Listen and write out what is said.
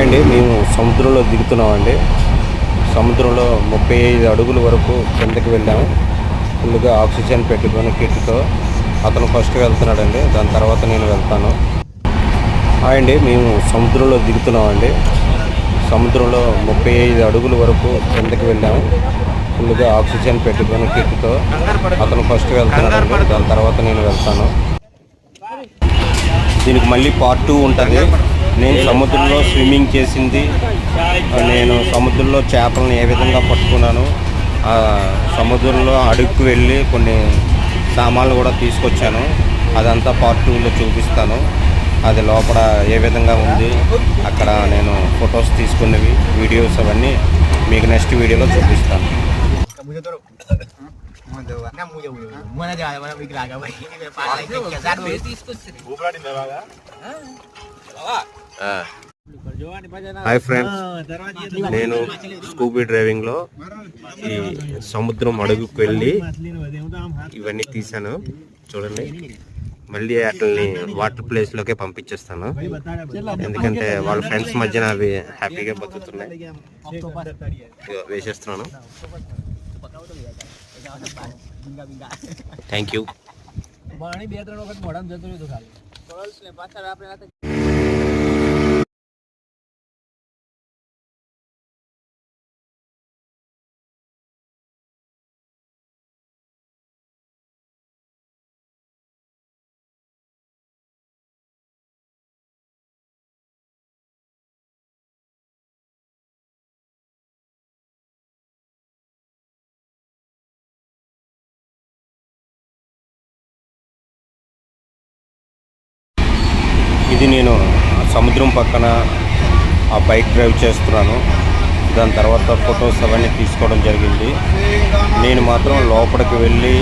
Hi అండి, మేము సముద్రంలో దిగుతున్నామండి. సముద్రంలో 35 అడుగుల వరకు కిందకి వెళ్ళాము. ఫుల్గా ఆక్సిజన్ పెట్టుకొని కిట్తో. అతను ఫస్ట్ వెళ్తున్నాడండి, దాని తర్వాత నేను వెళ్తాను. హాయ్ అండి, మేము సముద్రంలో దిగుతున్నామండి. సముద్రంలో 35 అడుగుల వరకు కిందకి వెళ్ళాము. ఫుల్గా ఆక్సిజన్ పెట్టుకొని కిట్తో. అతను ఫస్ట్ వెళ్తున్నాడండి, దాని తర్వాత నేను వెళ్తాను. దీనికి మళ్ళీ పార్ట్ 2 ఉంటుంది. నేను సముద్రంలో స్విమ్మింగ్ చేసింది, నేను సముద్రంలో చేపలను ఏ విధంగా పట్టుకున్నాను, సముద్రంలో అడుగుకు వెళ్ళి కొన్ని సామాన్లు కూడా తీసుకొచ్చాను. అదంతా పార్ట్ 2లో చూపిస్తాను. అది లోపల ఏ విధంగా ఉంది, అక్కడ నేను ఫొటోస్ తీసుకున్నవి, వీడియోస్ అవన్నీ మీకు నెక్స్ట్ వీడియోలో చూపిస్తాను. హాయ్ ఫ్రెండ్స్, నేను స్కూబీ డ్రైవింగ్లో ఈ సముద్రం అడుగుకు వెళ్ళి ఇవన్నీ తీసాను. చూడండి, మళ్ళీ వాటిని వాటర్ ప్లేస్లోకే పంపించేస్తాను. ఎందుకంటే వాళ్ళ ఫ్రెండ్స్ మధ్యన అవి హ్యాపీగా బతుకుతున్నాయి. వేసేస్తున్నాను. Thank you. ఇది నేను సముద్రం పక్కన ఆ బైక్ డ్రైవ్ చేస్తున్నాను. దాని తర్వాత ఫొటోస్ అవన్నీ తీసుకోవడం జరిగింది. నేను మాత్రం లోపలికి వెళ్ళి